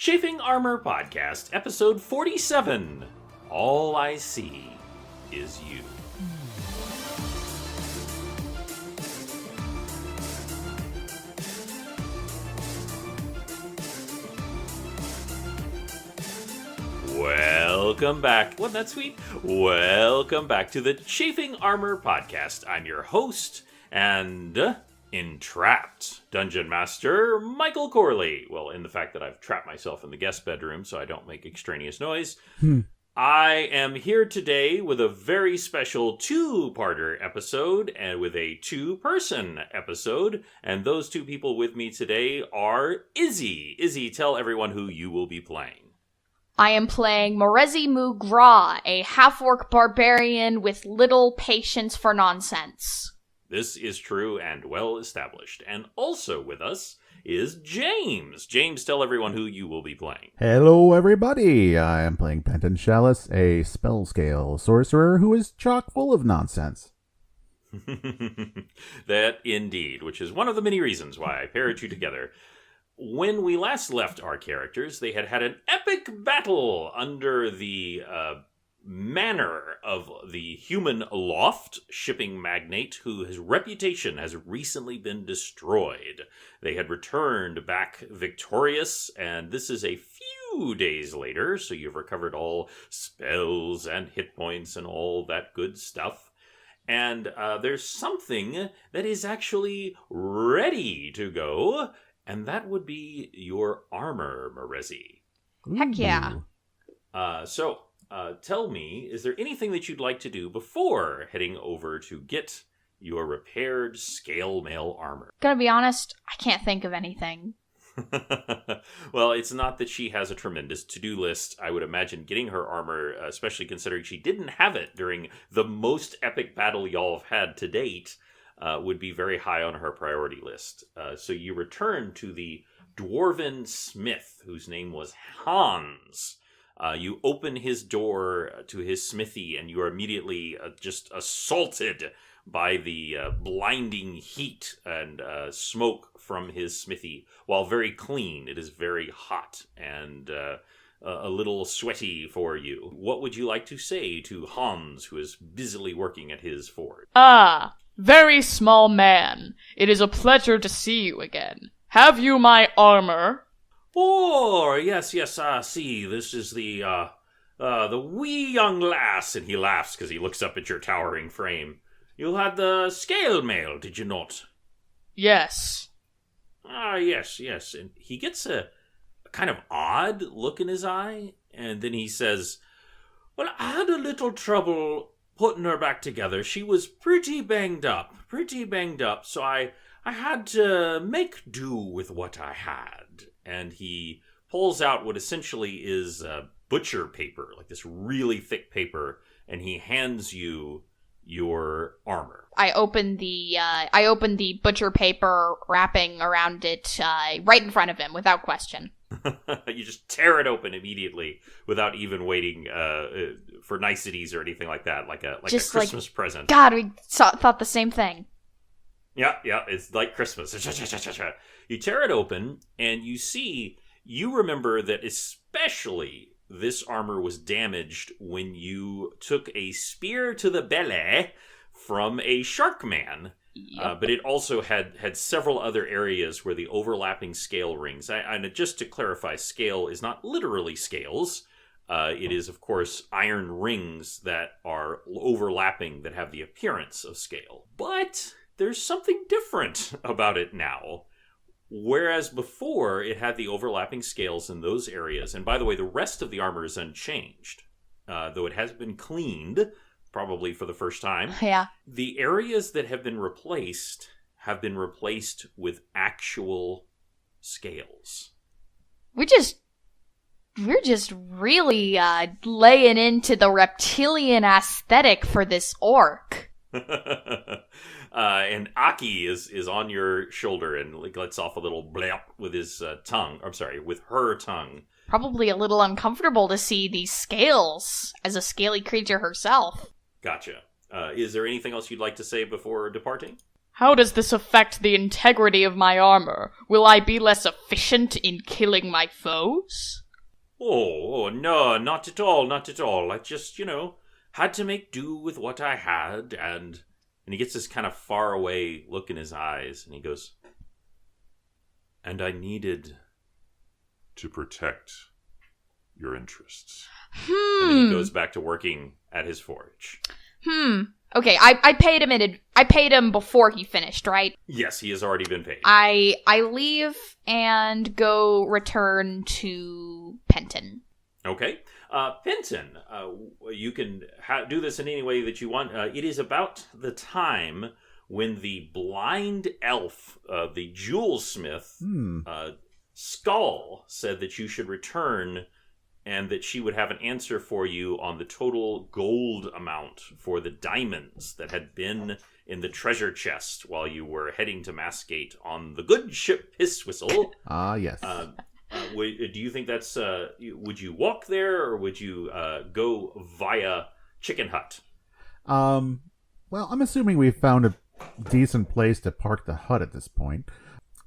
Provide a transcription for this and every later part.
Chafing Armor Podcast, episode 47. All I see is you. Welcome back. Wasn't that sweet? Welcome back to the Chafing Armor Podcast. I'm your host and entrapped Dungeon Master Michael Corley. Well, in the fact that I've trapped myself in the guest bedroom so I don't make extraneous noise. I am here today with a very special two-parter episode and with a two-person episode. And those two people with me today are Izzy. Izzy, tell everyone who you will be playing. I am playing Morezi Mugra, a half-orc barbarian with little patience for nonsense. This is true and well established. And also with us is James. James, tell everyone who you will be playing. Hello, everybody. I am playing Penton Chalice, a spell scale sorcerer who is chock full of nonsense. That indeed, which is one of the many reasons why I paired you together. When we last left our characters, they had had an epic battle under the manor of the human Loft shipping magnate, whose reputation has recently been destroyed. They had returned back victorious, and this is a few days later, so you've recovered all spells and hit points and all that good stuff. And there's something that is actually ready to go, and that would be your armor, Morezi. Heck yeah. So, tell me, is there anything that you'd like to do before heading over to get your repaired scale mail armor? Gonna be honest, I can't think of anything. Well, it's not that she has a tremendous to-do list. I would imagine getting her armor, especially considering she didn't have it during the most epic battle y'all have had to date, would be very high on her priority list. So you return to the dwarven smith, whose name was Hans. You open his door to his smithy, and you are immediately just assaulted by the blinding heat and smoke from his smithy. While very clean, it is very hot and a little sweaty for you. What would you like to say to Hans, who is busily working at his forge? Very small man, it is a pleasure to see you again. Have you my armor? Oh, yes, see, this is the wee young lass, and he laughs because he looks up at your towering frame. You had the scale mail, did you not? Yes. Yes, and he gets a kind of odd look in his eye, and then he says, well, I had a little trouble putting her back together. She was pretty banged up, so I had to make do with what I had. And he pulls out what essentially is butcher paper, like this really thick paper, and he hands you your armor. I open the butcher paper, wrapping around it right in front of him, without question. You just tear it open immediately without even waiting for niceties or anything like that, like a Christmas present. God, we thought the same thing. Yeah, it's like Christmas. You tear it open, and you remember that especially this armor was damaged when you took a spear to the belly from a shark man. Yep. But it also had several other areas where the overlapping scale rings. And just to clarify, scale is not literally scales. It is, of course, iron rings that are overlapping that have the appearance of scale. But there's something different about it now. Whereas before, it had the overlapping scales in those areas. And by the way, the rest of the armor is unchanged. Though it has been cleaned, probably for the first time. Yeah. The areas that have been replaced with actual scales. We're just really laying into the reptilian aesthetic for this orc. And Aki is on your shoulder and lets off a little blap with his tongue. I'm sorry, with her tongue. Probably a little uncomfortable to see these scales as a scaly creature herself. Gotcha. Is there anything else you'd like to say before departing? How does this affect the integrity of my armor? Will I be less efficient in killing my foes? Oh, no, not at all, not at all. I just, had to make do with what I had, and he gets this kind of far away look in his eyes, and he goes, and I needed to protect your interests. And then he goes back to working at his forge. Okay, I paid him before he finished, right? Yes, he has already been paid. I leave and go return to Penton. Okay. Penton, you can do this in any way that you want. It is about the time when the blind elf, the jewelsmith, Skull, said that you should return and that she would have an answer for you on the total gold amount for the diamonds that had been in the treasure chest while you were heading to Masgate on the good ship Pisswhistle. Ah, yes. Do you think that's... would you walk there, or would you go via Chicken Hut? Well, I'm assuming we've found a decent place to park the hut at this point.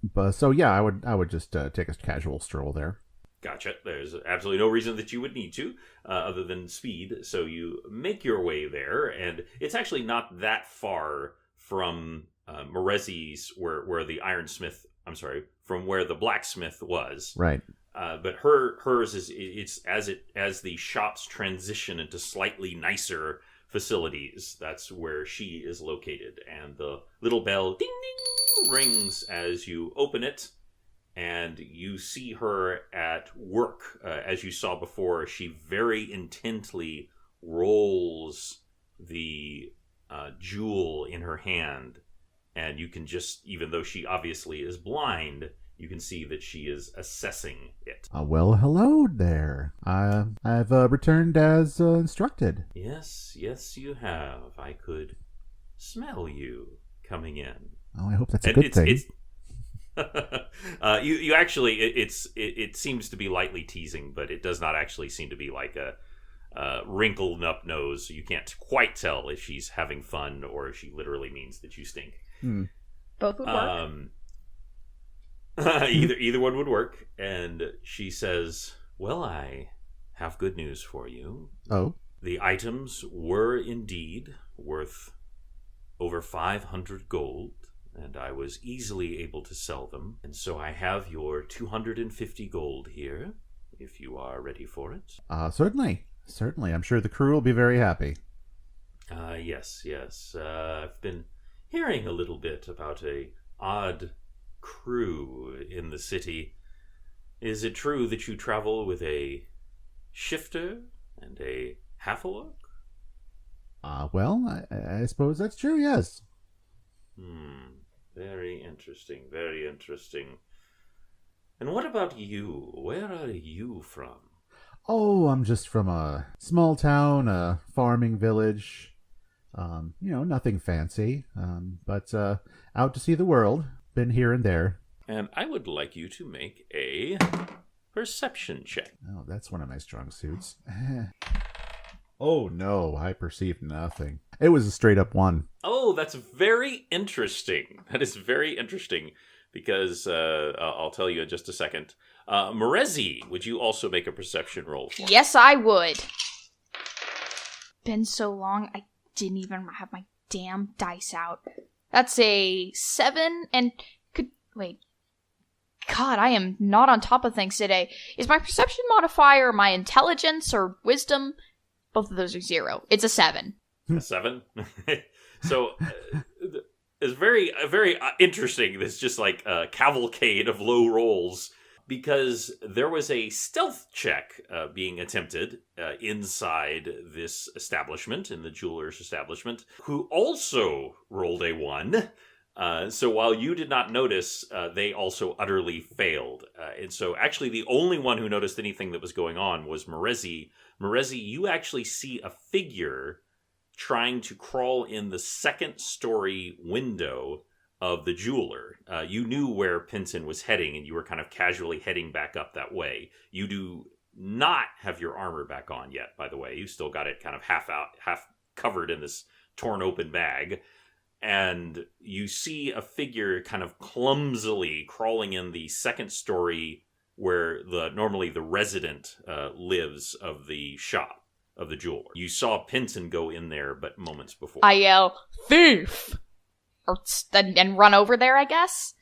But so yeah, I would just take a casual stroll there. Gotcha. There's absolutely no reason that you would need to, other than speed. So you make your way there, and it's actually not that far from Morezi's, where the ironsmith. I'm sorry, from where the blacksmith was. Right. But hers is as the shops transition into slightly nicer facilities. That's where she is located, and the little bell ding ding rings as you open it. And you see her at work. As you saw before, she very intently rolls the jewel in her hand. And you can just, even though she obviously is blind, you can see that she is assessing it. Well, hello there. I've returned as instructed. Yes, you have. I could smell you coming in. Oh, I hope that's a good thing. You actually, it seems to be lightly teasing, but it does not actually seem to be like a wrinkled up nose. You can't quite tell if she's having fun or if she literally means that you stink. Both would work. Either one would work. And she says, "Well, I have good news for you. Oh, the items were indeed worth over 500 gold." And I was easily able to sell them. And so I have your 250 gold here, if you are ready for it. Certainly. I'm sure the crew will be very happy. Yes. I've been hearing a little bit about a odd crew in the city. Is it true that you travel with a shifter and a half-orc? Well, I suppose that's true, yes. Very interesting, very interesting. And what about you? Where are you from? Oh, I'm just from a small town, a farming village. Nothing fancy, but out to see the world. Been here and there. And I would like you to make a perception check. Oh, that's one of my strong suits. Oh no, I perceived nothing. It was a straight up 1. Oh, that's very interesting. That is very interesting because I'll tell you in just a second. Morezi, would you also make a perception roll for me? Yes, I would. Been so long, I didn't even have my damn dice out. That's a 7 and wait. God, I am not on top of things today. Is my perception modifier my intelligence or wisdom? Both of those are 0. It's a 7. A 7? So it's very interesting. It's just like a cavalcade of low rolls because there was a stealth check being attempted inside this establishment, in the jeweler's establishment, who also rolled a 1. So while you did not notice, they also utterly failed. And so actually the only one who noticed anything that was going on was Morezi. Morezi, you actually see a figure trying to crawl in the second-story window of the jeweler. You knew where Penton was heading, and you were kind of casually heading back up that way. You do not have your armor back on yet, by the way. You still got it kind of half covered in this torn-open bag. and you see a figure kind of clumsily crawling in the second story where normally the resident lives of the shop of the jeweler. You saw Pinson go in there but moments before. I yell, "Thief!" and run over there, I guess.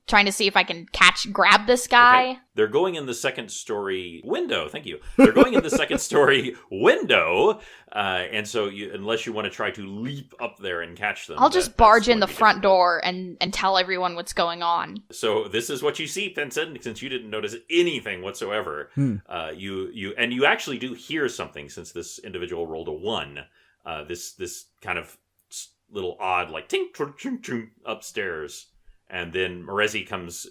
Trying to see if I can grab this guy. Okay. They're going in the second story window. Thank you. They're going in the second story window. And so unless you want to try to leap up there and catch them. I'll just barge in the front door and tell everyone what's going on. So this is what you see, Pinson, since you didn't notice anything whatsoever. You actually do hear something since this individual rolled a 1. This kind of little odd, like, tink, tink, tink, tink, upstairs. And then Morezi comes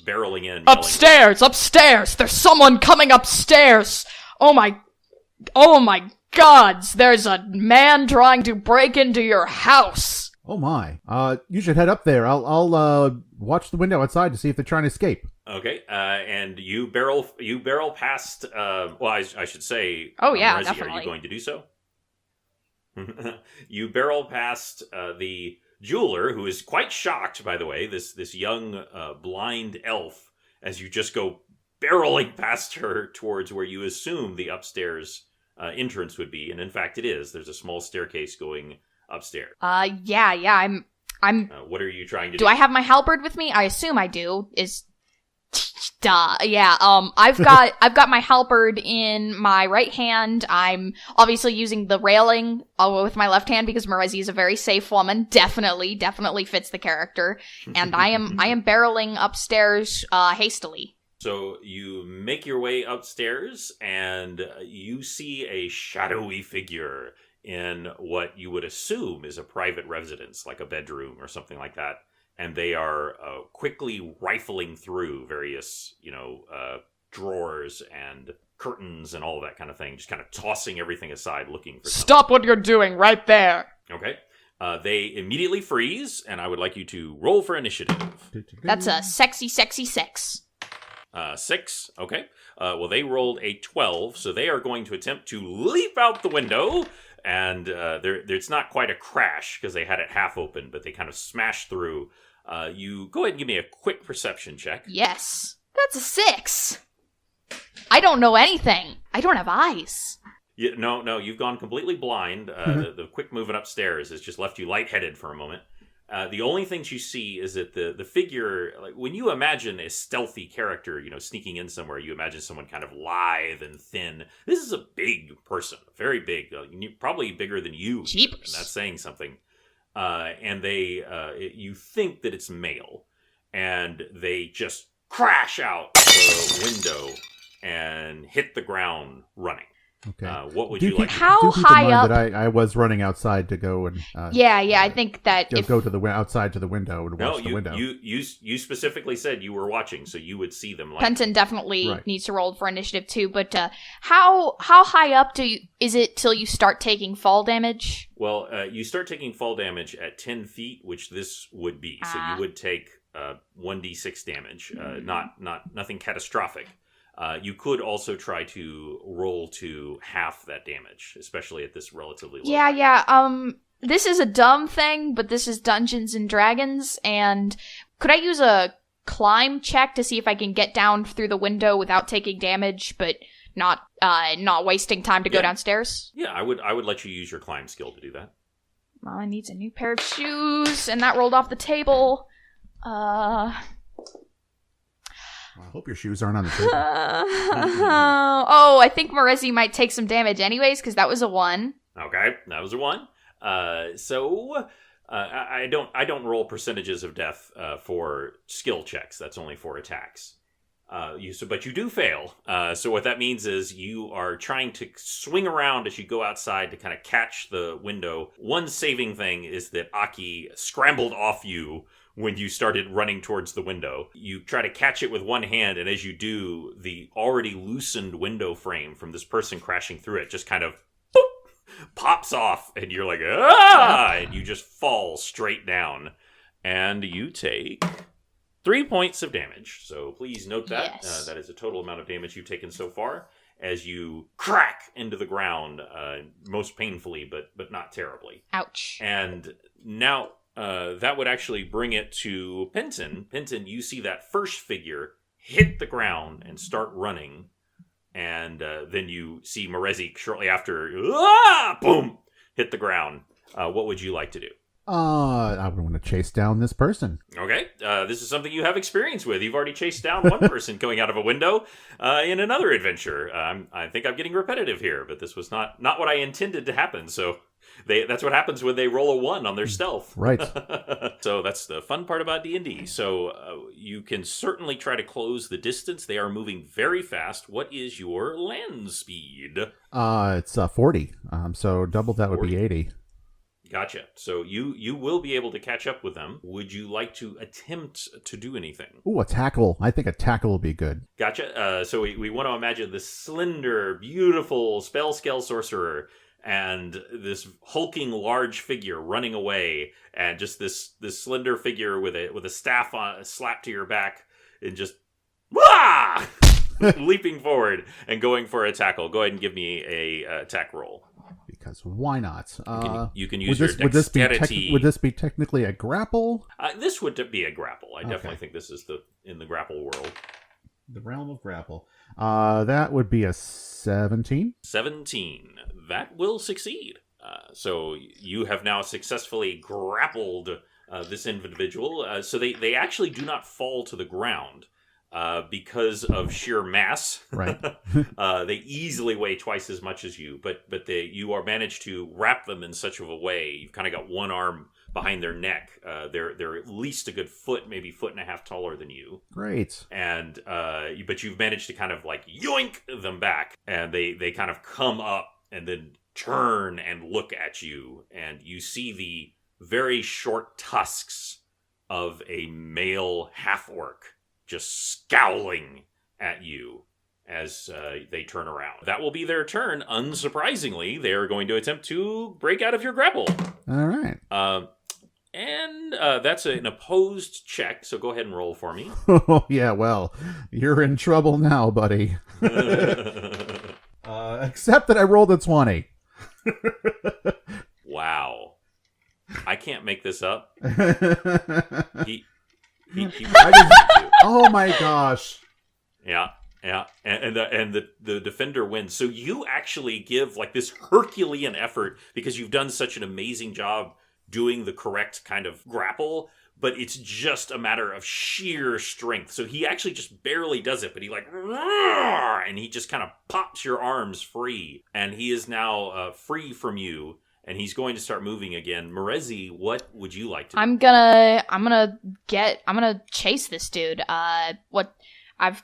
barreling in. Upstairs! Upstairs! There's someone coming upstairs! Oh my gods! There's a man trying to break into your house! Oh my. You should head up there. I'll watch the window outside to see if they're trying to escape. Okay, and you barrel past, I should say... Oh yeah, Morezi, definitely. Are you going to do so? You barrel past the jeweler, who is quite shocked, by the way, this young blind elf, as you just go barreling past her towards where you assume the upstairs entrance would be, and in fact it is. There's a small staircase going upstairs. Yeah, I'm what are you trying to do? Do I have my halberd with me? I assume I do. Duh. Yeah, I've got my halberd in my right hand. I'm obviously using the railing with my left hand because Morezi is a very safe woman. Definitely fits the character. And I am barreling upstairs, hastily. So you make your way upstairs and you see a shadowy figure in what you would assume is a private residence, like a bedroom or something like that. And they are quickly rifling through various, drawers and curtains and all that kind of thing, just kind of tossing everything aside, looking for something. Stop what you're doing right there! Okay. They immediately freeze, and I would like you to roll for initiative. That's a sexy 6. 6, okay. Well, they rolled a 12, so they are going to attempt to leap out the window, and it's not quite a crash, because they had it half open, but they kind of smashed through. You go ahead and give me a quick perception check. Yes. That's a 6. I don't know anything. I don't have eyes. Yeah, no, you've gone completely blind. The quick moving upstairs has just left you lightheaded for a moment. The only things you see is that the figure, like when you imagine a stealthy character, sneaking in somewhere, you imagine someone kind of lithe and thin. This is a big person, very big, probably bigger than you. Jeepers. And that's saying something. And you think that it's male, and they just crash out the window and hit the ground running. Okay. What would you like? How do keep in high mind up? that I was running outside to go and I think that go to the outside to the window and watch the window. You specifically said you were watching, so you would see them. Penton definitely needs to roll for initiative too. But how high up is it till you start taking fall damage? Well, you start taking fall damage at 10 feet, which this would be. So you would take 1d6 damage. Nothing catastrophic. You could also try to roll to half that damage, especially at this relatively low. Yeah. This is a dumb thing, but this is Dungeons and Dragons, and could I use a climb check to see if I can get down through the window without taking damage, but not wasting time to go downstairs? Yeah, I would let you use your climb skill to do that. Well, I need a new pair of shoes, and that rolled off the table. I hope your shoes aren't on the table. I think Morezi might take some damage anyways, because that was a 1. Okay, that was a 1. So I don't roll percentages of death for skill checks. That's only for attacks. But you do fail. So what that means is you are trying to swing around as you go outside to kind of catch the window. One saving thing is that Aki scrambled off you when you started running towards the window. You try to catch it with one hand, and as you do, the already loosened window frame from this person crashing through it just kind of boop, pops off, and you're like, ah! And you just fall straight down. And you take 3 points of damage. So please note that. Yes. That is the total amount of damage you've taken so far, as you crack into the ground, most painfully, but not terribly. Ouch. And now that would actually bring it to Penton. Penton, you see that first figure hit the ground and start running. And then you see Morezi shortly after, boom, hit the ground. What would you like to do? I would want to chase down this person. Okay, this is something you have experience with. You've already chased down one person going out of a window in another adventure. I think I'm getting repetitive here, but this was not what I intended to happen. So that's what happens when they roll a 1 on their stealth. Right. So that's the fun part about D&D. So you can certainly try to close the distance. They are moving very fast. What is your land speed? It's 40. So double that would 40. be 80. Gotcha. So you will be able to catch up with them. Would you like to attempt to do anything? Ooh, a tackle. I think a tackle will be good. Gotcha. So we want to imagine this slender, beautiful spell scale sorcerer and this hulking large figure running away, and just this slender figure with a staff on slapped to your back and just leaping forward and going for a tackle. Go ahead and give me a attack roll. Because why not? You can use your dexterity. Would this be technically a grapple? This would be a grapple. I definitely think this is in the grapple world. The realm of grapple. That would be a 17. 17. That will succeed. So you have now successfully grappled this individual. So they actually do not fall to the ground. Because of sheer mass, right? They easily weigh twice as much as you, but you are managed to wrap them in such of a way. You've kind of got one arm behind their neck. They're at least a good foot, maybe foot and a half taller than you. Great. And but you've managed to kind of like yoink them back, and they kind of come up and then turn and look at you, and you see the very short tusks of a male half-orc just scowling at you as they turn around. That will be their turn. Unsurprisingly, they are going to attempt to break out of your grapple. All right. And that's an opposed check, so go ahead and roll for me. Oh, yeah, well, you're in trouble now, buddy. Except that I rolled a 20. Wow. I can't make this up. He oh my gosh. Yeah. And the defender wins. So you actually give like this Herculean effort because you've done such an amazing job doing the correct kind of grapple, but it's just a matter of sheer strength. So he actually just barely does it, but he like, and he just kind of pops your arms free, and he is now free from you. And he's going to start moving again. Morezi, what would you like to do? I'm gonna chase this dude. I've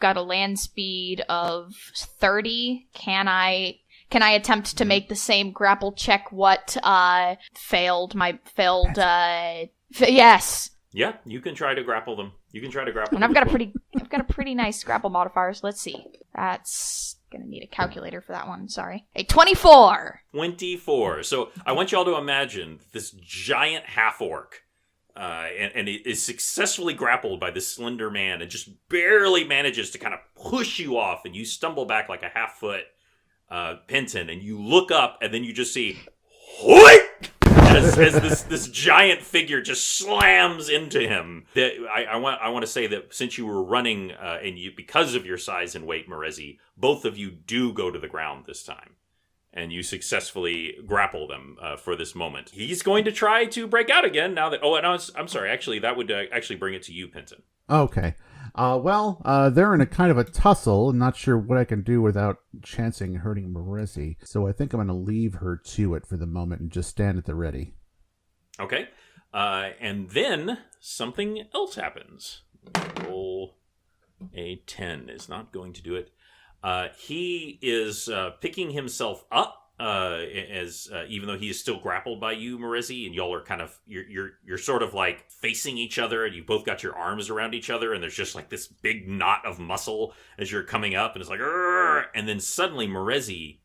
got a land speed of 30. Can I attempt to make the same grapple check failed? Yes. Yeah, you can try to grapple them. And I've got a pretty nice grapple modifier, so let's see. That's gonna need a calculator for that one, sorry. A 24! 24. So I want y'all to imagine this giant half-orc, and it is successfully grappled by this slender man and just barely manages to kind of push you off, and you stumble back like a half-foot Penton, and you look up, and then you just see, Hoik! As this giant figure just slams into him. I want to say that since you were running and you, because of your size and weight, Morezi, both of you do go to the ground this time, and you successfully grapple them for this moment. He's going to try to break out again now that. Oh, and I'm sorry. Actually, that would actually bring it to you, Penton. Okay. They're in a kind of a tussle. I'm not sure what I can do without chancing hurting Morezi. So I think I'm going to leave her to it for the moment and just stand at the ready. Okay. And then something else happens. Roll a 10 is not going to do it. He is picking himself up. As even though he is still grappled by you, Morezi, and y'all are kind of you're sort of like facing each other, and you both got your arms around each other, and there's just like this big knot of muscle as you're coming up, and it's like, Arr! And then suddenly, Morezi,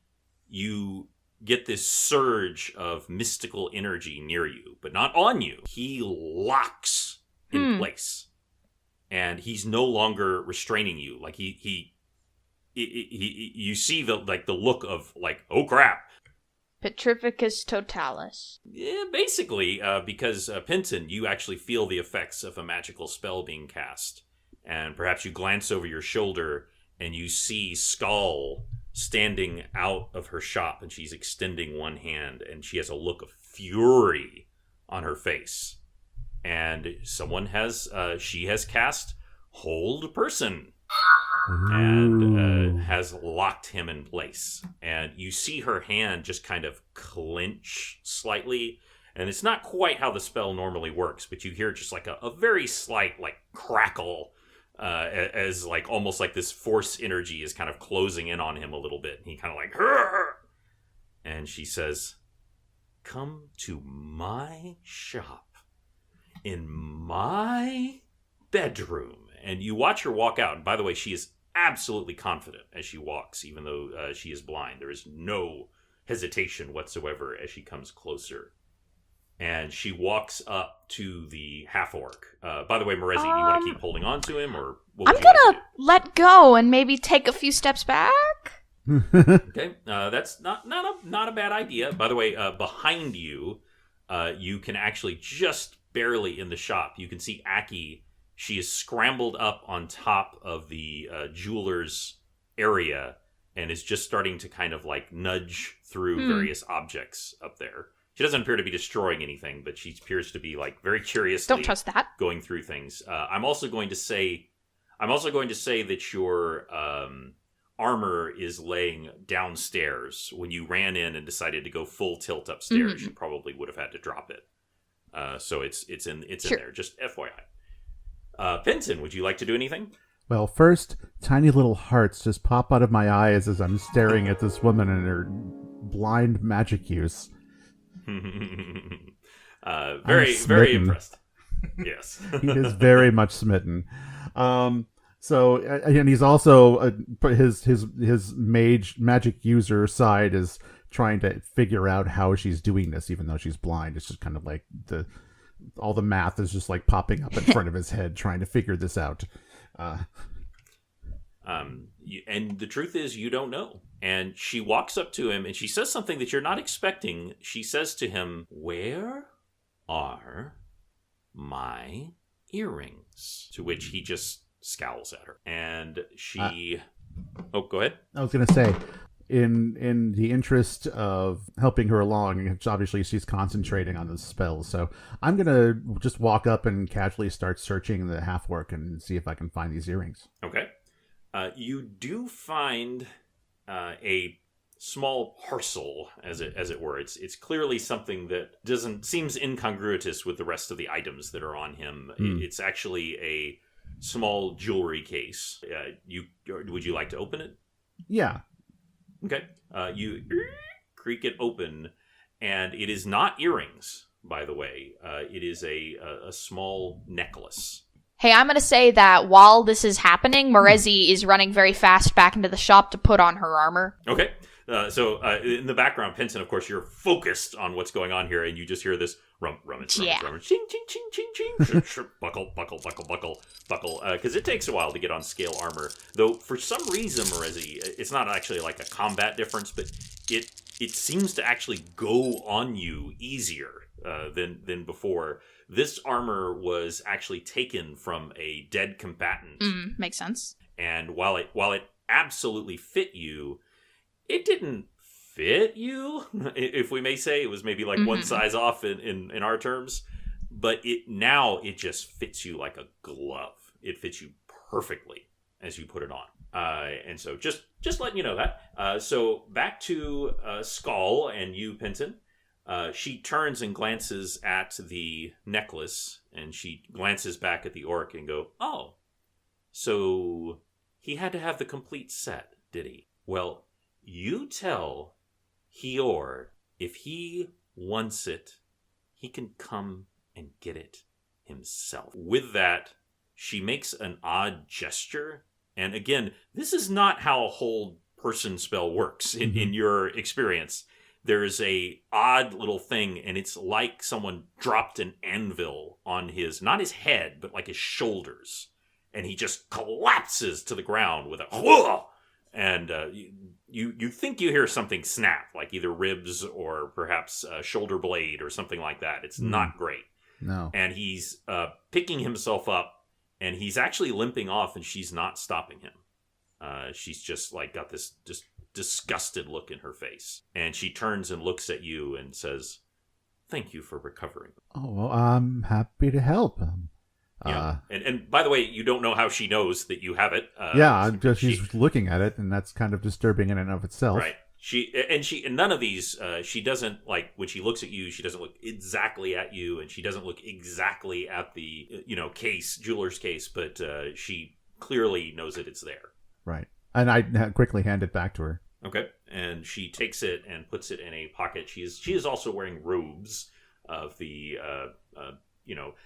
you get this surge of mystical energy near you, but not on you. He locks in place, and he's no longer restraining you. Like he you see the look of like, oh crap, Petrificus totalis. Yeah, basically, because Pinton, you actually feel the effects of a magical spell being cast. And perhaps you glance over your shoulder and you see Skull standing out of her shop, and she's extending one hand, and she has a look of fury on her face. And she has cast Hold Person. And has locked him in place. And you see her hand just kind of clench slightly. And it's not quite how the spell normally works, but you hear just like a very slight like crackle as like almost like this force energy is kind of closing in on him a little bit. And he kind of like, "Hurr!" And she says, "Come to my shop in my bedroom." And you watch her walk out. And by the way, she is absolutely confident as she walks, even though she is blind. There is no hesitation whatsoever as she comes closer. And she walks up to the half-orc. By the way, Merezi, do you want to keep holding on to him? Or what I'm would you like gonna to do? let go and maybe take a few steps back. Okay, that's not a bad idea. By the way, behind you, you can actually just barely in the shop, you can see Aki. She is scrambled up on top of the jeweler's area and is just starting to kind of like nudge through various objects up there. She doesn't appear to be destroying anything, but she appears to be like very curiously Don't trust that. going through things. I'm also going to say that your armor is laying downstairs. When you ran in and decided to go full tilt upstairs, you probably would have had to drop it. So it's in there. Just FYI. Pinton, would you like to do anything? Well, first, tiny little hearts just pop out of my eyes as I'm staring at this woman and her blind magic use. Very impressed. Yes. He is very much smitten. So, and he's also his magic user side is trying to figure out how she's doing this, even though she's blind. It's just kind of like all the math is just like popping up in front of his head, trying to figure this out. And the truth is, you don't know. And she walks up to him and she says something that you're not expecting. She says to him, "Where are my earrings?" To which he just scowls at her. And she... go ahead. I was going to say, in the interest of helping her along, obviously she's concentrating on the spells, so I'm going to just walk up and casually start searching the half-orc and see if I can find these earrings. Okay. You do find a small parcel, as it were. It's clearly something that seems incongruous with the rest of the items that are on him. It's actually a small jewelry case. Would you like to open it? Yeah. Okay. You creak it open, and it is not earrings, by the way. It is a small necklace. Hey, I'm going to say that while this is happening, Merezi is running very fast back into the shop to put on her armor. Okay. So in the background, Pinton, of course, you're focused on what's going on here, and you just hear this rummage, ching, ching, ching, ching, ching, buckle, because it takes a while to get on scale armor. Though, for some reason, Merezi, it's not actually like a combat difference, but it seems to actually go on you easier than before. This armor was actually taken from a dead combatant. Makes sense. And while it absolutely fit you, it didn't fit you, if we may say. It was maybe like one size off in our terms. But it just fits you like a glove. It fits you perfectly as you put it on. And so just letting you know that. So back to Skull and you, Pinton. She turns and glances at the necklace, and she glances back at the orc and go, "Oh, so he had to have the complete set, did he? Well, you tell Hior if he wants it, he can come and get it himself." With that, she makes an odd gesture. And again, this is not how a hold person spell works in your experience. There's a odd little thing, and it's like someone dropped an anvil on not his head, but like his shoulders. And he just collapses to the ground with a whoa! And you think you hear something snap, like either ribs or perhaps a shoulder blade or something like that. It's not great. No. And he's picking himself up, and he's actually limping off, and she's not stopping him. She's just like got this just disgusted look in her face. And she turns and looks at you and says, "Thank you for recovering." Oh, well, I'm happy to help. Yeah. And by the way, you don't know how she knows that you have it. She's looking at it, and that's kind of disturbing in and of itself. Right. And none of these, she doesn't, like, when she looks at you, she doesn't look exactly at you, and she doesn't look exactly at the, jeweler's case, but she clearly knows that it's there. Right. And I quickly hand it back to her. Okay. And she takes it and puts it in a pocket. She is also wearing robes of the,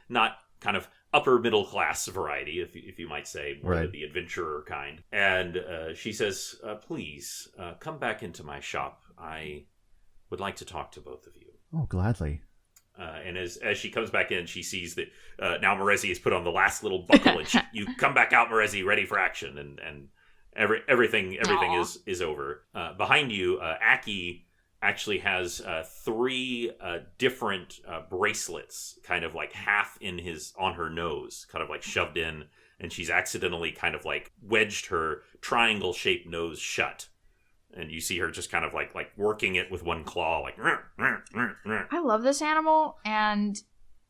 not kind of upper middle class variety, if you might say, more right. the adventurer kind. And she says, "Please come back into my shop. I would like to talk to both of you." Oh, gladly. And as she comes back in, she sees that now Morezi has put on the last little buckle, and you come back out, Morezi, ready for action, and everything is over. Behind you, Aki actually has 3 different bracelets, kind of like half on her nose, kind of like shoved in, and she's accidentally kind of like wedged her triangle-shaped nose shut. And you see her just kind of like working it with one claw, like. I love this animal, and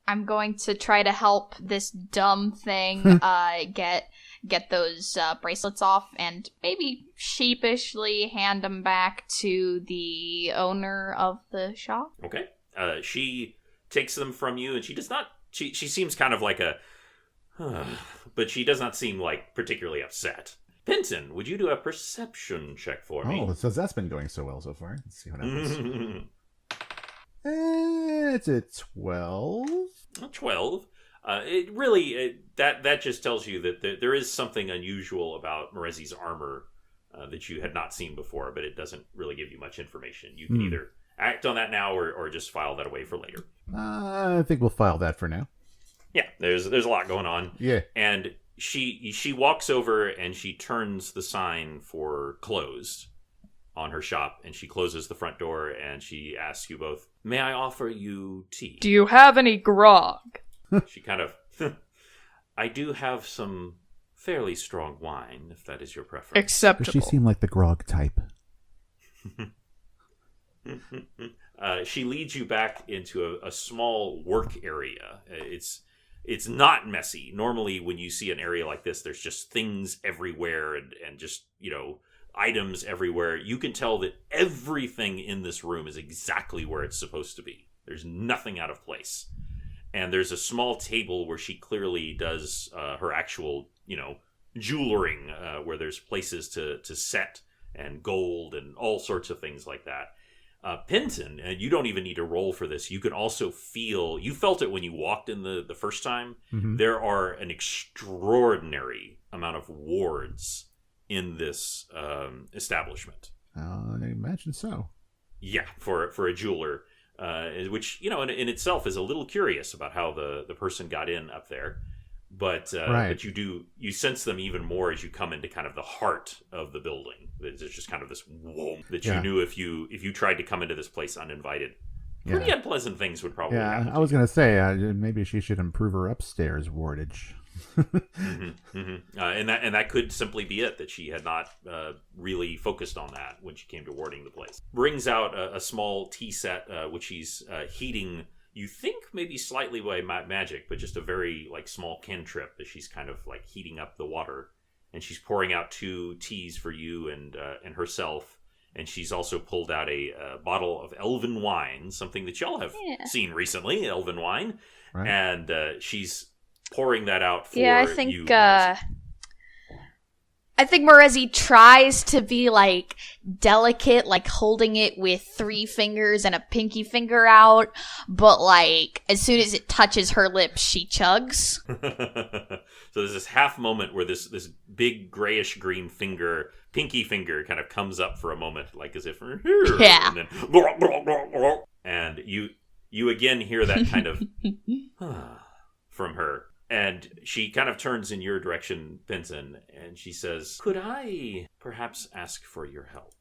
I'm going to try to help this dumb thing get those bracelets off, and maybe sheepishly hand them back to the owner of the shop. Okay. She takes them from you, and she does not. She seems kind of like but she does not seem like particularly upset. Penton, would you do a perception check for me? Oh, so that's been going so well so far. Let's see what happens. It's a 12. 12. It really that just tells you that there is something unusual about Morezi's armor that you had not seen before, but it doesn't really give you much information. You can either act on that now or just file that away for later. I think we'll file that for now. Yeah, there's a lot going on. Yeah, and she walks over and she turns the sign for closed on her shop, and she closes the front door, and she asks you both, "May I offer you tea?" Do you have any grog? She kind of, "I do have some fairly strong wine, if that is your preference." Acceptable. does she seem like the grog type? She leads you back into a small work area. It's not messy. Normally, when you see an area like this, there's just things everywhere and just, items everywhere. You can tell that everything in this room is exactly where it's supposed to be. There's nothing out of place. And there's a small table where she clearly does her actual, jewelering, where there's places to set and gold and all sorts of things like that. Penton, and you don't even need to roll for this, you can also feel, you felt it when you walked in the first time, there are an extraordinary amount of wards in this establishment. I imagine so. Yeah, for a jeweler, which, in itself is a little curious about how the person got in up there. But right. but you sense them even more as you come into kind of the heart of the building. There's just kind of this whoa that you knew if you tried to come into this place uninvited, pretty unpleasant things would probably happen. I was going to say maybe she should improve her upstairs wardage. And that could simply be it, that she had not really focused on that when she came to warding the place. Brings out a small tea set which she's heating. You think maybe slightly by magic, but just a very small cantrip that she's kind of heating up the water, and she's pouring out 2 teas for you and herself, and she's also pulled out a bottle of elven wine, something that y'all have seen recently, elven wine, right. And she's pouring that out for I think you. I think Morezi tries to be delicate, holding it with 3 fingers and a pinky finger out, but as soon as it touches her lips, she chugs. So there's this half moment where this big grayish green pinky finger kind of comes up for a moment, as if yeah, and then and you again hear that kind of from her. And she kind of turns in your direction, Benson, and she says, "Could I perhaps ask for your help?"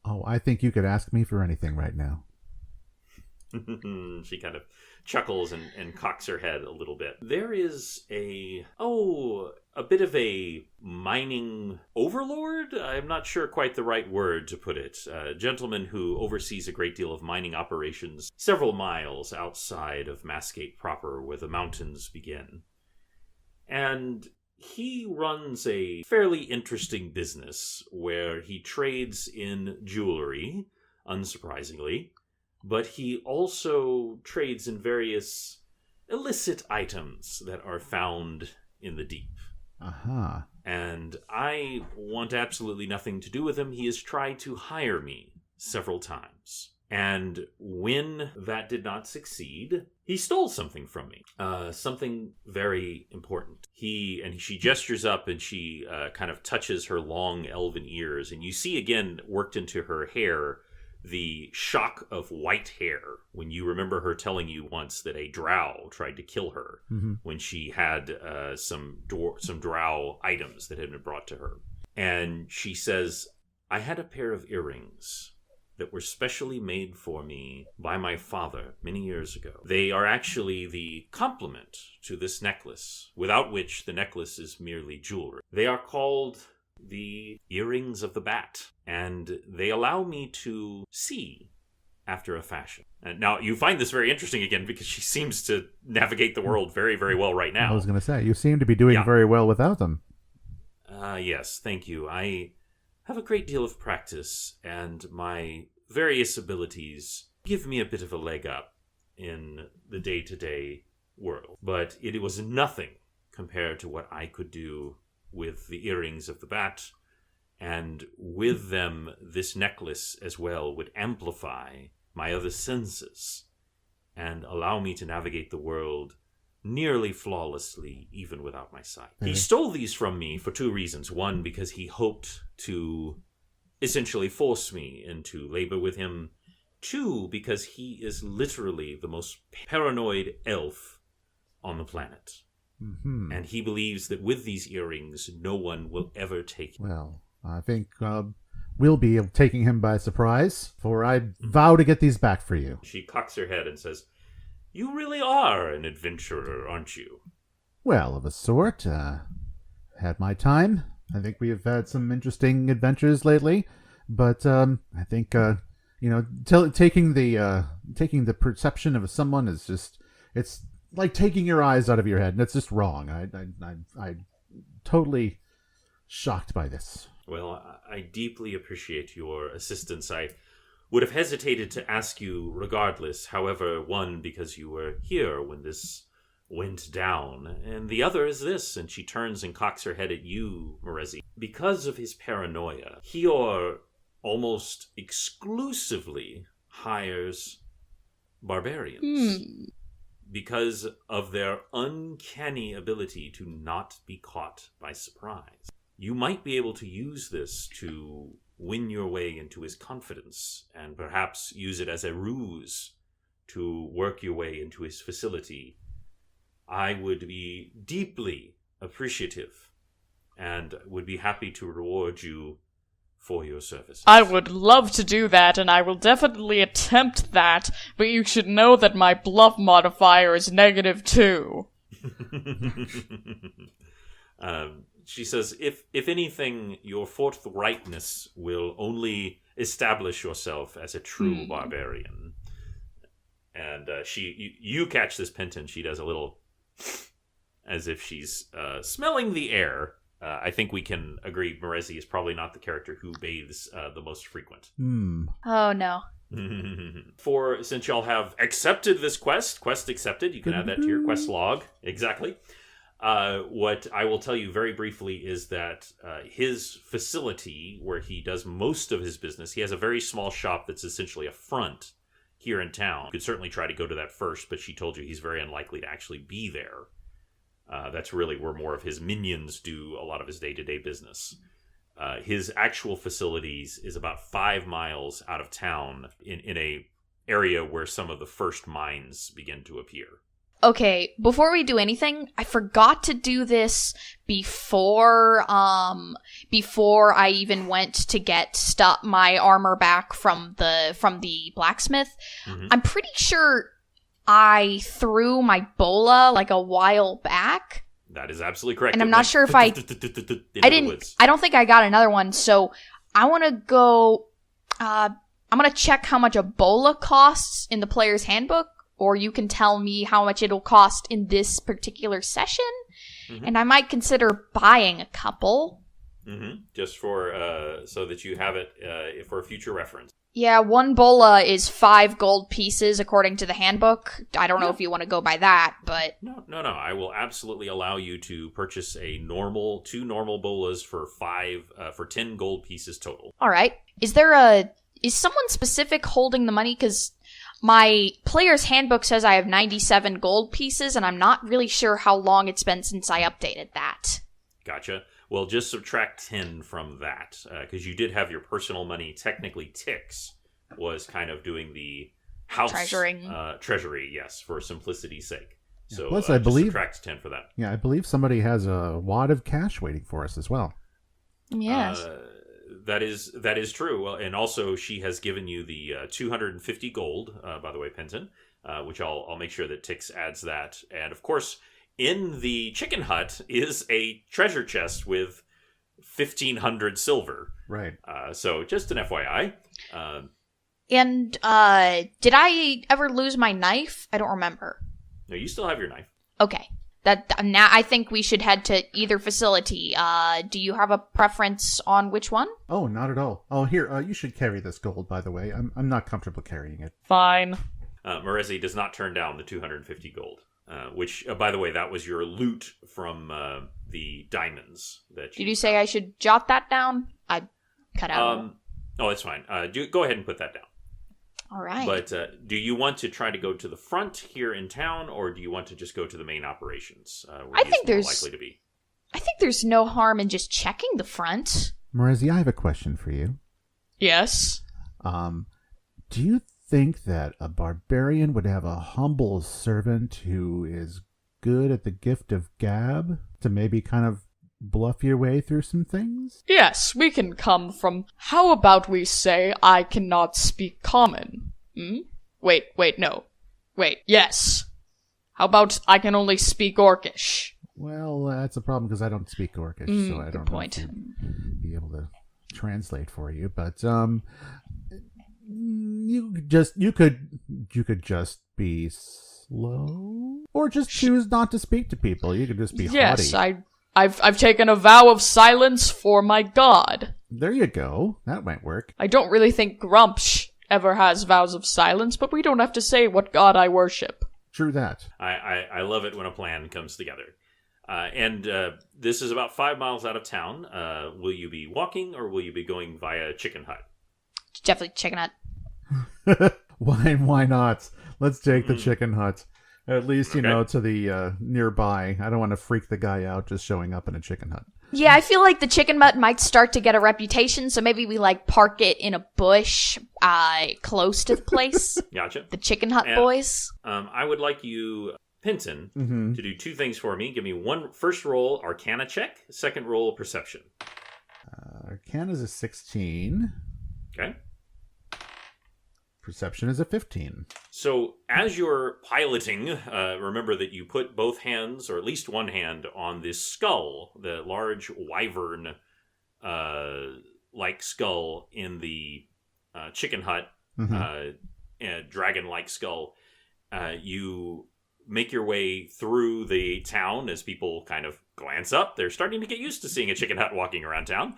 Oh, I think you could ask me for anything right now. She kind of chuckles and cocks her head a little bit. There is a bit of a mining overlord? I'm not sure quite the right word to put it. A gentleman who oversees a great deal of mining operations several miles outside of Masgate proper, where the mountains begin. And he runs a fairly interesting business where he trades in jewelry, unsurprisingly, but he also trades in various illicit items that are found in the deep. Uh-huh. And I want absolutely nothing to do with him. He has tried to hire me several times. And when that did not succeed, he stole something from me. Something very important. She gestures up and she kind of touches her long elven ears. And you see again worked into her hair the shock of white hair when you remember her telling you once that a drow tried to kill her when she had some drow items that had been brought to her. And she says, I had a pair of earrings that were specially made for me by my father many years ago. They are actually the complement to this necklace, without which the necklace is merely jewelry. They are called the earrings of the bat, and they allow me to see after a fashion. And now, you find this very interesting again because she seems to navigate the world very, very well right now. I was going to say, you seem to be doing very well without them. Yes, thank you. I have a great deal of practice, and my various abilities give me a bit of a leg up in the day-to-day world. But it was nothing compared to what I could do with the earrings of the bat, and with them, this necklace as well would amplify my other senses and allow me to navigate the world nearly flawlessly, even without my sight. He stole these from me for two reasons. One, because he hoped to essentially force me into labor with him. Two, because he is literally the most paranoid elf on the planet. Mm-hmm. And he believes that with these earrings, no one will ever take him. Well, I think we'll be taking him by surprise, for I vow to get these back for you. She cocks her head and says, You really are an adventurer, aren't you? Well, of a sort. Had my time. I think we have had some interesting adventures lately, but I think taking the perception of someone is just—it's like taking your eyes out of your head, and it's just wrong. I'm totally shocked by this. Well, I deeply appreciate your assistance. I would have hesitated to ask you regardless. However, one, because you were here when this went down, and the other is this, and she turns and cocks her head at you, Merezi. Because of his paranoia, Hior almost exclusively hires barbarians. Because of their uncanny ability to not be caught by surprise. You might be able to use this to win your way into his confidence, and perhaps use it as a ruse to work your way into his facility. I would be deeply appreciative and would be happy to reward you for your services. I would love to do that, and I will definitely attempt that, but you should know that my bluff modifier is -2. She says, if anything, your forthrightness will only establish yourself as a true barbarian. And you catch this Penton. She does a little, as if she's smelling the air. I think we can agree Merezi is probably not the character who bathes the most frequent. Oh, no. Since y'all have accepted this quest accepted, you can add that to your quest log. Exactly. What I will tell you very briefly is that his facility, where he does most of his business, he has a very small shop that's essentially a front here in town. You could certainly try to go to that first, but she told you he's very unlikely to actually be there. That's really where more of his minions do a lot of his day-to-day business. His actual facilities is about 5 miles out of town in a area where some of the first mines begin to appear. Okay, before we do anything, I forgot to do this before I even went to get my armor back from the blacksmith. Mhm. I'm pretty sure I threw my bola like a while back. That is absolutely correct. And I'm It not went sure if I into the didn't woods. I don't think I got another one, so I want to go I'm going to check how much a bola costs in the player's handbook, or you can tell me how much it'll cost in this particular session, and I might consider buying a couple. Just for so that you have it for future reference. Yeah, one bola is 5 gold pieces according to the handbook. I don't know if you want to go by that, but No. I will absolutely allow you to purchase two normal bolas for 10 gold pieces total. all right. Is someone specific holding the money? Because my player's handbook says I have 97 gold pieces, and I'm not really sure how long it's been since I updated that. Gotcha. Well, just subtract 10 from that, because you did have your personal money. Technically, Tix was kind of doing the house treasury, yes, for simplicity's sake. Yeah, So plus, I just believe subtract 10 for that. Yeah, I believe somebody has a wad of cash waiting for us as well. Yes. That is true. Well, and also she has given you the 250 gold. By the way, Penton, which I'll make sure that Tix adds that. And of course, in the chicken hut is a treasure chest with 1,500 silver. Right. So just an FYI. And did I ever lose my knife? I don't remember. No, you still have your knife. Okay. Now I think we should head to either facility. Do you have a preference on which one? Oh, not at all. Oh, here, you should carry this gold, by the way. I'm not comfortable carrying it. Fine. Marezi does not turn down the 250 gold, which, by the way, that was your loot from the diamonds. Did you say I should jot that down? I cut out. Oh, that's fine. Go ahead and put that down. All right. But do you want to try to go to the front here in town, or do you want to just go to the main operations? Where I think more likely to be. I think there's no harm in just checking the front. Marezi, I have a question for you. Yes. Do you think that a barbarian would have a humble servant who is good at the gift of gab to maybe kind of bluff your way through some things? Yes, we can come from... How about we say I cannot speak common? Wait, no. Wait, yes. How about I can only speak Orcish? Well, that's a problem because I don't speak Orcish, so I don't know point. if I'd be able to translate for you. But you could just be slow, or just choose not to speak to people. You could just be Yes, haughty. I've taken a vow of silence for my god. There you go. That might work. I don't really think Grumpsh ever has vows of silence, but we don't have to say what god I worship. True that. I love it when a plan comes together. And this is about 5 miles out of town. Will you be walking, or will you be going via Chicken Hut? Definitely chicken hut. Why not? Let's take the chicken hut. At least, Okay. to the nearby. I don't want to freak the guy out just showing up in a chicken hut. Yeah, I feel like the chicken hut might start to get a reputation, so maybe we park it in a bush close to the place. Gotcha. The chicken hut And- boys. I would like you, Penton, Mm-hmm. to do 2 things for me. Give me one first roll Arcana check, second roll Perception. Arcana is a 16. Okay. Perception is a 15. So as you're piloting, remember that you put both hands, or at least one hand, on this skull, the large wyvern like skull in the chicken hut, dragon-like skull. You make your way through the town as people kind of glance up. They're starting to get used to seeing a chicken hut walking around town.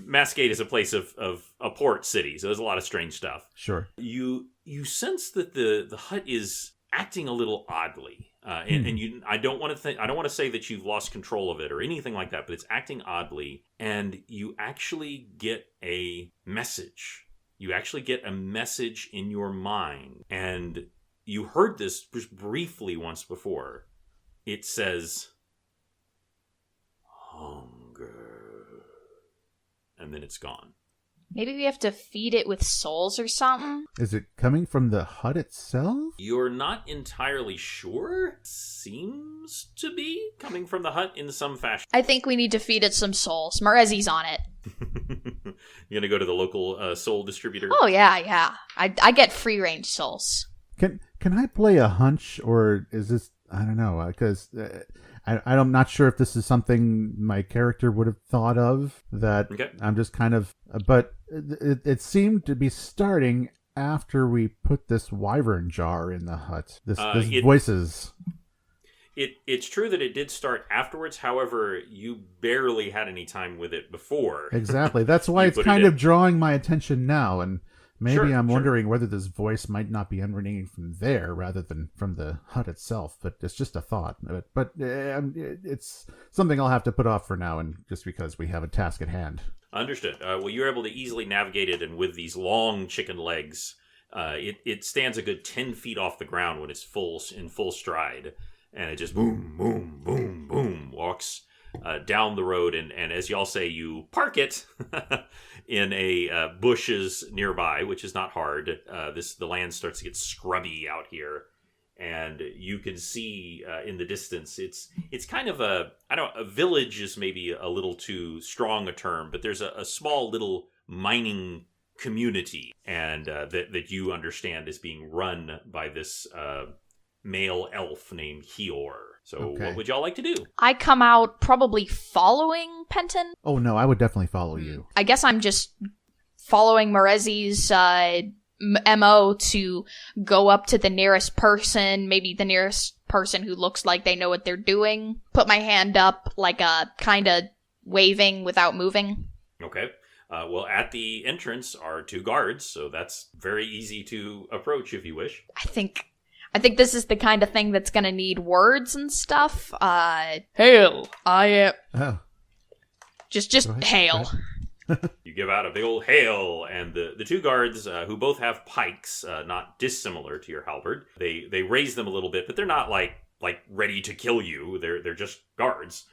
Mascade is a place of a port city, so there's a lot of strange stuff. Sure. You sense that the hut is acting a little oddly, and I don't want to say that you've lost control of it or anything like that, but it's acting oddly, and you actually get a message. You actually get a message in your mind, and you heard this just briefly once before. It says, "Hunger," and then it's gone. Maybe we have to feed it with souls or something? Is it coming from the hut itself? You're not entirely sure. Seems to be coming from the hut in some fashion. I think we need to feed it some souls. Marezi's on it. You're gonna go to the local soul distributor? Oh, yeah. I get free-range souls. Can I play a hunch, or is this, I don't know, because I'm not sure if this is something my character would have thought of, that Okay. I'm just kind of, but it seemed to be starting after we put this wyvern jar in the hut. This voices. It's true that it did start afterwards. However, you barely had any time with it before. Exactly. That's why it's kind of drawing my attention now, and maybe I'm wondering whether this voice might not be emanating from there rather than from the hut itself. But it's just a thought. But it's something I'll have to put off for now, and just because we have a task at hand. Understood. Well, you're able to easily navigate it, and with these long chicken legs, it stands a good 10 feet off the ground when it's in full stride. And it just boom, boom, boom, boom, walks down the road. And as y'all say, you park it in a bushes nearby, which is not hard. The land starts to get scrubby out here. And you can see in the distance, it's kind of a village is maybe a little too strong a term, but there's a small little mining community, and that you understand is being run by this male elf named Heor. So what would y'all like to do? I come out probably following Penton. Oh no, I would definitely follow you. I guess I'm just following Marezi's MO to go up to the nearest person, maybe the nearest person who looks like they know what they're doing. Put my hand up like a kind of waving without moving. Okay. Well, at the entrance are 2 guards, so that's very easy to approach if you wish. I think this is the kind of thing that's gonna need words and stuff. Hail, I am... Oh. Just hail. You give out a big old hail, and the 2 guards, who both have pikes, not dissimilar to your halberd, they raise them a little bit, but they're not like ready to kill you. They're just guards.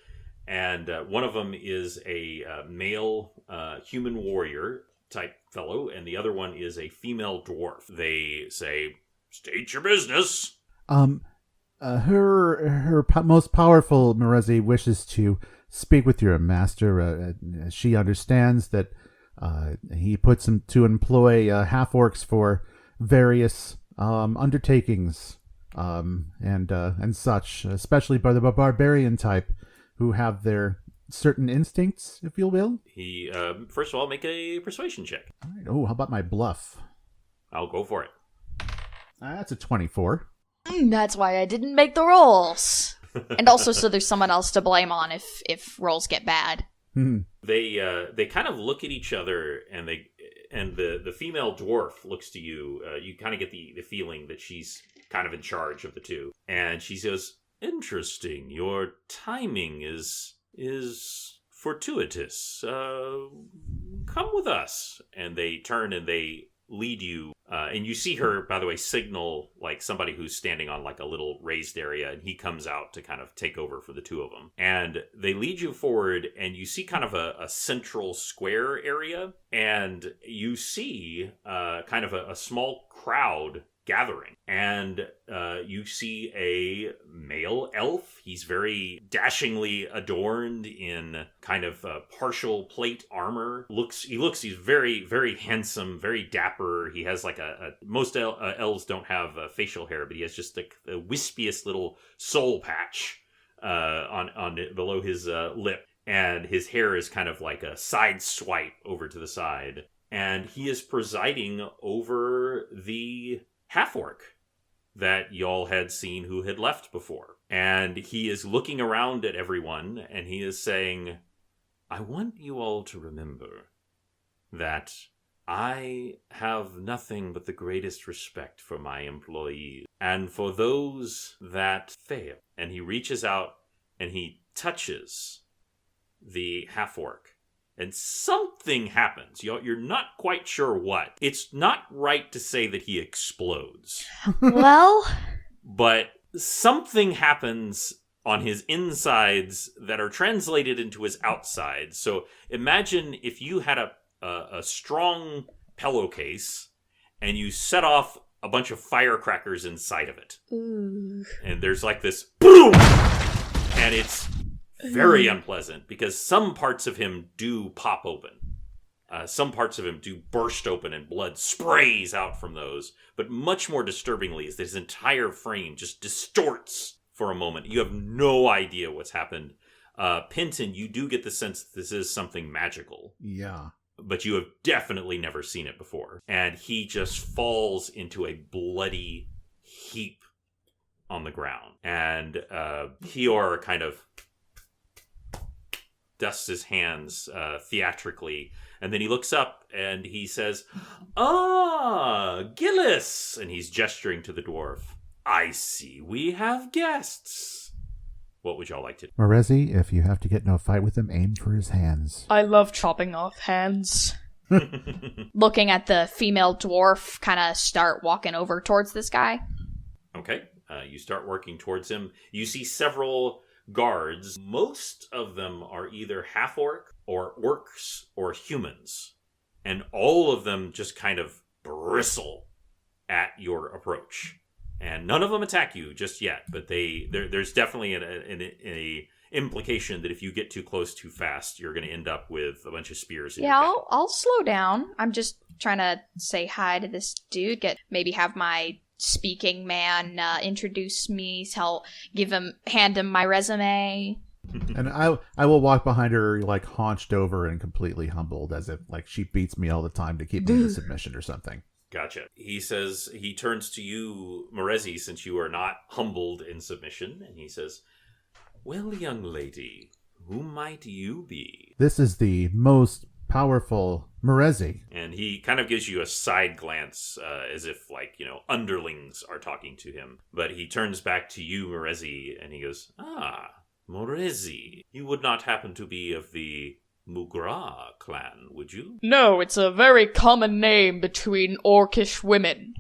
And one of them is a male human warrior type fellow, and the other one is a female dwarf. They say, "State your business." Her most powerful Marezi wishes to speak with your master. She understands that he puts him to employ half-orcs for various undertakings and such, especially by the barbarian type, who have their certain instincts, if you will. He, first of all, make a persuasion check. All right. Oh, how about my bluff? I'll go for it. That's a 24. That's why I didn't make the rolls. And also so there's someone else to blame on if rolls get bad. They kind of look at each other, and the female dwarf looks to you. You kind of get the feeling that she's kind of in charge of the 2. And she says, "Interesting. Your timing is fortuitous. Come with us." And they turn and they lead you. And you see her, by the way, signal like somebody who's standing on like a little raised area, and he comes out to kind of take over for the 2 of them. And they lead you forward, and you see kind of a central square area, and you see kind of a small crowd gathering. And you see a male elf. He's very dashingly adorned in kind of partial plate armor. He's very, very handsome, very dapper. He has like most elves don't have facial hair, but he has just the wispiest little soul patch on below his lip. And his hair is kind of like a side swipe over to the side. And he is presiding over the half-orc that y'all had seen who had left before. And he is looking around at everyone, and he is saying, "I want you all to remember that I have nothing but the greatest respect for my employees, and for those that fail." And he reaches out, and he touches the half-orc. And something happens. You're not quite sure what. It's not right to say that he explodes. Well, but something happens on his insides that are translated into his outsides. So imagine if you had a strong pillowcase, and you set off a bunch of firecrackers inside of it. Ooh. And there's like this boom! And it's very unpleasant because some parts of him do pop open. Some parts of him do burst open and blood sprays out from those. But much more disturbingly is that his entire frame just distorts for a moment. You have no idea what's happened. Pinton, you do get the sense that this is something magical. Yeah. But you have definitely never seen it before. And he just falls into a bloody heap on the ground. And Hior kind of dusts his hands theatrically. And then he looks up and he says, "Ah, Gillis!" And he's gesturing to the dwarf. "I see we have guests." What would y'all like to do? Morezi, if you have to get in a fight with him, aim for his hands. I love chopping off hands. Looking at the female dwarf, kind of start walking over towards this guy. Okay, you start working towards him. You see several guards. Most of them are either half-orc or orcs or humans. And all of them just kind of bristle at your approach. And none of them attack you just yet, but there's definitely an implication that if you get too close too fast, you're going to end up with a bunch of spears. In your back. I'll slow down. I'm just trying to say hi to this dude. Maybe have my speaking man introduce me. Hand him my resume. And I will walk behind her, like, haunched over and completely humbled, as if, like, she beats me all the time to keep me in submission or something. Gotcha. He turns to you, Morezi, since you are not humbled in submission, and he says, "Well, young lady, who might you be?" This is the most powerful Morezi. And he kind of gives you a side glance, as if, like, underlings are talking to him. But he turns back to you, Morezi, and he goes, "Ah, Morezi, you would not happen to be of the Mugra clan, would you?" No, it's a very common name between orcish women.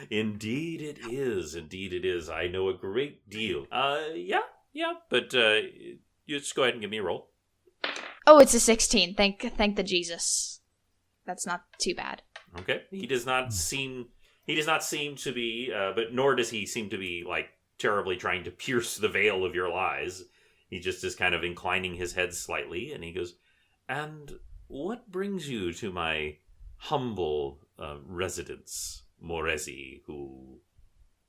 Indeed it is. Indeed it is. I know a great deal. Yeah, but you just go ahead and give me a roll. Oh, it's a 16. Thank the Jesus. That's not too bad. Okay. He does not seem to be, but nor does he seem to be, like, terribly trying to pierce the veil of your lies. He just is kind of inclining his head slightly, and he goes, "And what brings you to my humble residence, Morezi, who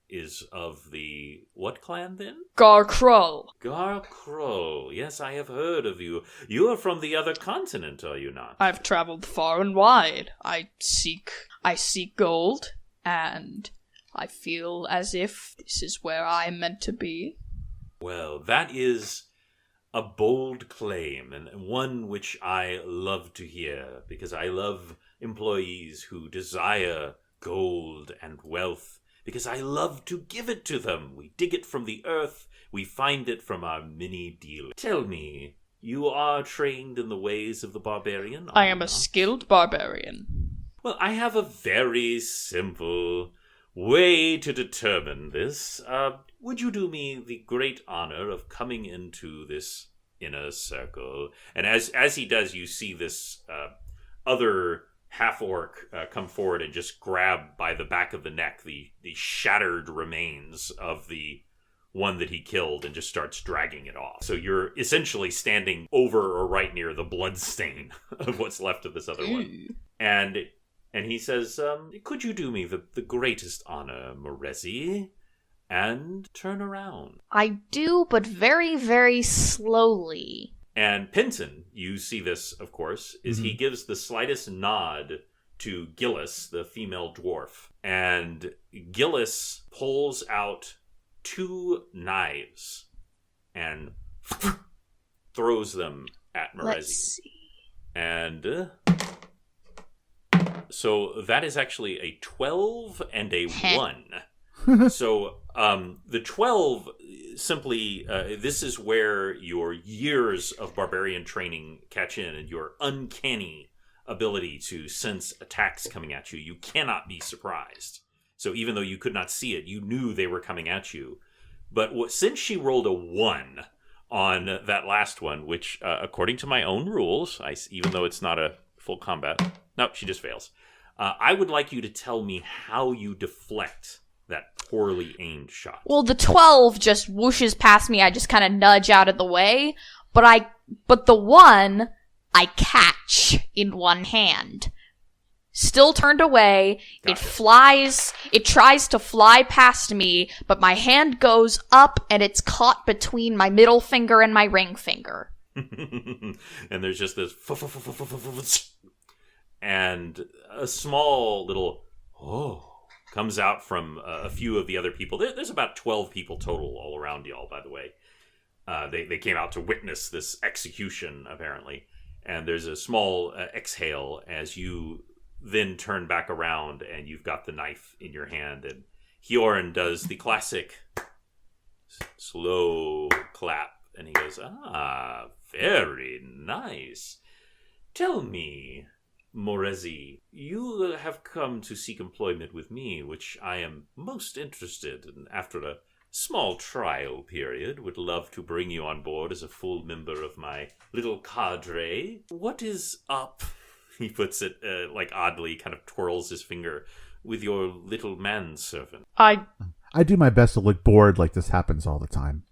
is of the what clan, then?" Garkrul. Garkrul. Yes, I have heard of you. You are from the other continent, are you not? I've traveled far and wide. I seek gold, and I feel as if this is where I'm meant to be. Well, that is a bold claim, and one which I love to hear, because I love employees who desire gold and wealth, because I love to give it to them. We dig it from the earth, we find it from our many dealers. Tell me, you are trained in the ways of the barbarian? I am a skilled barbarian. Well, I have a very simple way to determine this. Would you do me the great honor of coming into this inner circle? And as he does, you see this other half-orc come forward and just grab by the back of the neck the shattered remains of the one that he killed and just starts dragging it off. So you're essentially standing over or right near the blood stain of what's left of this other one. And he says, "Could you do me the greatest honor, Morezi, and turn around?" I do, but very, very slowly. And Pinton, you see this, of course, is he gives the slightest nod to Gillis, the female dwarf. And Gillis pulls out 2 knives and throws them at Morezi. Let's see. And so that is actually a 12 and a 1. So the 12 simply, this is where your years of barbarian training catch in and your uncanny ability to sense attacks coming at you. You cannot be surprised. So even though you could not see it, you knew they were coming at you. But since she rolled a 1 on that last one, which, according to my own rules, even though it's not a full combat, no, she just fails. I would like you to tell me how you deflect that poorly aimed shot. Well, the 12 just whooshes past me. I just kind of nudge out of the way, but the one I catch in one hand. Still turned away. Gotcha. It tries to fly past me, but my hand goes up and it's caught between my middle finger and my ring finger. And there's just this and a small little comes out from a few of the other people. There's about 12 people total all around y'all, by the way. They came out to witness this execution, apparently. And there's a small exhale as you then turn back around and you've got the knife in your hand. And Hyorin does the classic slow clap. And he goes, very nice. Tell me, Morezi, you have come to seek employment with me, which I am most interested in. After a small trial period, would love to bring you on board as a full member of my little cadre. What is up? He puts it, oddly, kind of twirls his finger, with your little manservant. I do my best to look bored like this happens all the time.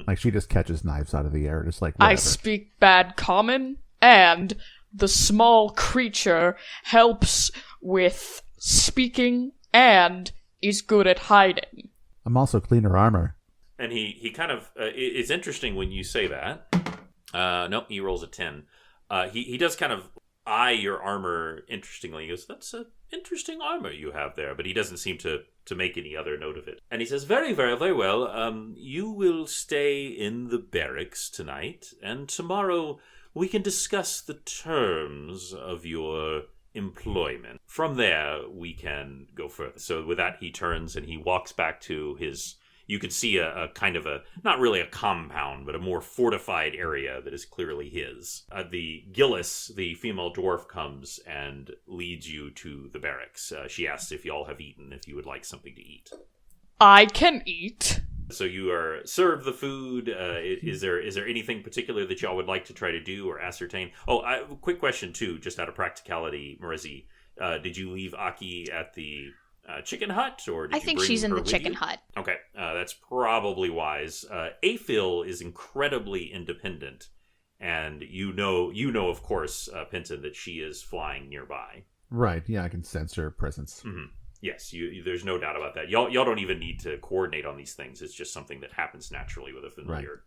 Like she just catches knives out of the air, just like whatever. I speak bad common, and the small creature helps with speaking and is good at hiding. I'm also cleaner armor. And he kind of, it's interesting when you say that. Nope, he rolls a 10. He does kind of eye your armor interestingly. He goes, that's an interesting armor you have there. But he doesn't seem to make any other note of it. And he says, very, very, very well. You will stay in the barracks tonight. And tomorrow we can discuss the terms of your employment. From there, we can go further. So with that, he turns and he walks back to his... You can see a kind of a, not really a compound, but a more fortified area that is clearly his. The Gillis, the female dwarf, comes and leads you to the barracks. She asks if y'all have eaten, if you would like something to eat. I can eat. So you are served the food. Is there anything particular that y'all would like to try to do or ascertain? Oh, quick question, too, just out of practicality, Marizi. Did you leave Aki at the... chicken hut, or did I you think bring she's in her the with chicken you? hut. Okay, that's probably wise. Aphil is incredibly independent, and you know, of course, Penton, that she is flying nearby. Right? Yeah, I can sense her presence. Mm-hmm. Yes, there's no doubt about that. Y'all don't even need to coordinate on these things. It's just something that happens naturally with a familiar.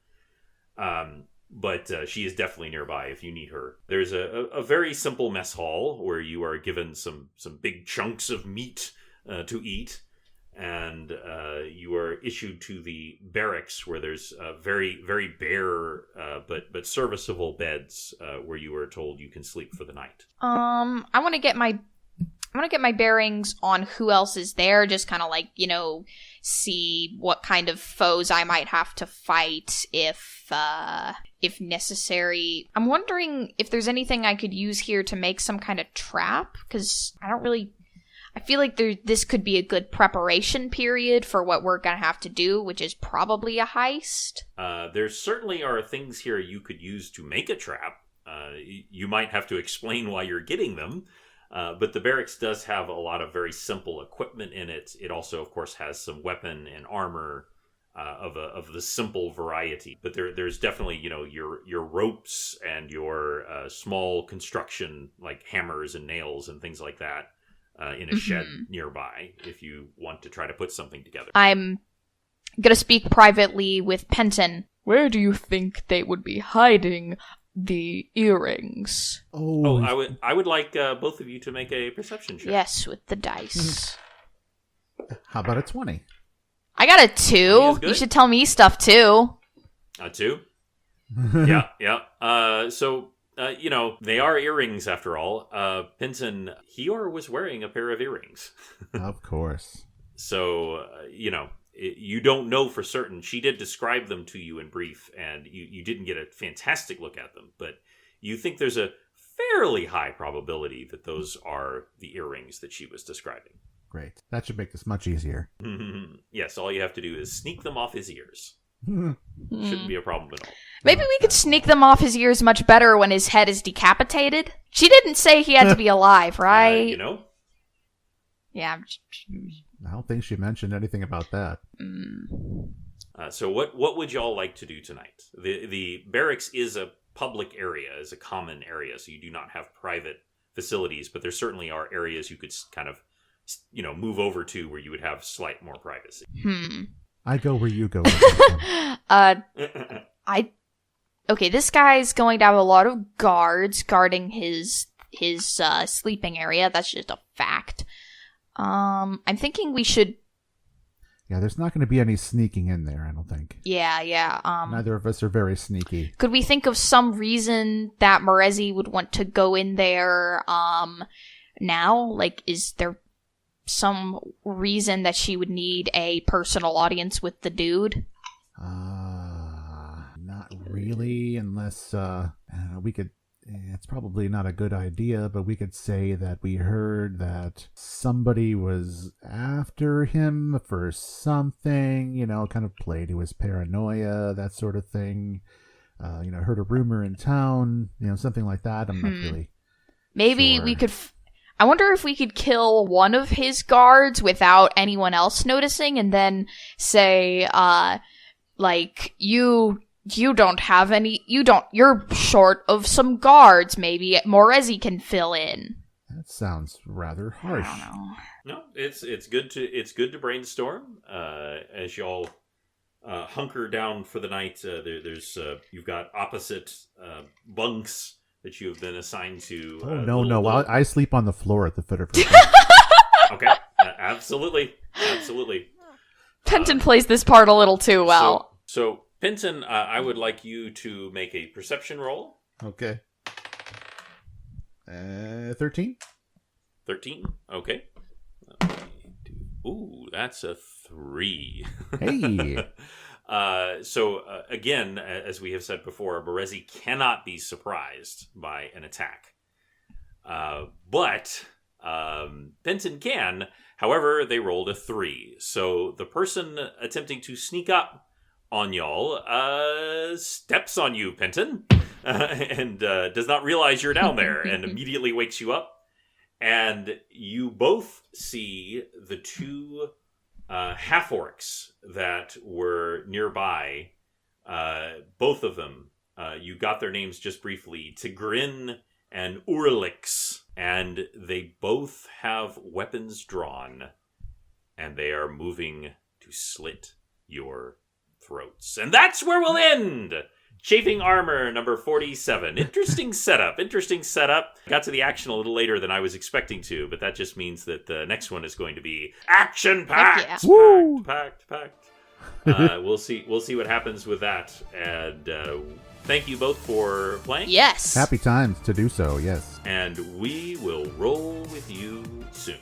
Right. But she is definitely nearby if you need her. There's a very simple mess hall where you are given some big chunks of meat to eat, and you are issued to the barracks where there's very, very bare but serviceable beds where you are told you can sleep for the night. I want to get my bearings on who else is there, just kind of like, see what kind of foes I might have to fight if necessary. I'm wondering if there's anything I could use here to make some kind of trap, because I feel like this could be a good preparation period for what we're going to have to do, which is probably a heist. There certainly are things here you could use to make a trap. You might have to explain why you're getting them. But the barracks does have a lot of very simple equipment in it. It also, of course, has some weapon and armor of the simple variety. But there's definitely, your ropes and your small construction, like hammers and nails and things like that, in a shed nearby if you want to try to put something together. I'm gonna speak privately with Penton. Where do you think they would be hiding the earrings? I would like both of you to make a perception check. Yes, with the dice. How about a 20? I got a 2. You should tell me stuff too. A 2? Yeah. So, they are earrings after all. Penton, Hior was wearing a pair of earrings. Of course. So, you don't know for certain. She did describe them to you in brief, and you didn't get a fantastic look at them, but you think there's a fairly high probability that those are the earrings that she was describing. Great. That should make this much easier. Yes, all you have to do is sneak them off his ears. Shouldn't be a problem at all. Maybe we could sneak them off his ears much better when his head is decapitated. She didn't say he had to be alive, right? You know? Yeah. I don't think she mentioned anything about that. So what would y'all like to do tonight? The barracks is a public area, is a common area, so you do not have private facilities, but there certainly are areas you could kind of, move over to where you would have slight more privacy. I go where you go. Okay, this guy's going to have a lot of guards guarding his sleeping area. That's just a fact. I'm thinking we should. Yeah, there's not going to be any sneaking in there, I don't think. Yeah. Neither of us are very sneaky. Could we think of some reason that Morezi would want to go in there now? Like, is there some reason that she would need a personal audience with the dude? Not really, unless we could. It's probably not a good idea, but we could say that we heard that somebody was after him for something, kind of play to his paranoia, that sort of thing. Heard a rumor in town, something like that. I'm not really Maybe sure. we could. I wonder if we could kill one of his guards without anyone else noticing, and then say, you don't have any, you're short of some guards, maybe Morezi can fill in. That sounds rather harsh. I don't know. No, it's good to brainstorm as y'all hunker down for the night. There's you've got opposite bunks that you have been assigned to. No. I sleep on the floor at the foot of her bed. Okay, absolutely. Penton plays this part a little too well. So Penton, I would like you to make a perception roll. Okay. 13? 13? Okay. Ooh, that's a 3. Hey. Again, as we have said before, Morezi cannot be surprised by an attack. But Penton can. However, they rolled a 3. So the person attempting to sneak up on y'all steps on you, Penton, and does not realize you're down there and immediately wakes you up. And you both see the two half-orcs that were nearby. Both of them, you got their names just briefly, Tigrin and Urlix. And they both have weapons drawn, and they are moving to slit your throats. And that's where we'll end! Chafing Armor, number 47. Interesting setup. Got to the action a little later than I was expecting to, but that just means that the next one is going to be action-packed! Yeah. Packed. We'll see what happens with that. And thank you both for playing. Yes. Happy times to do so, yes. And we will roll with you soon.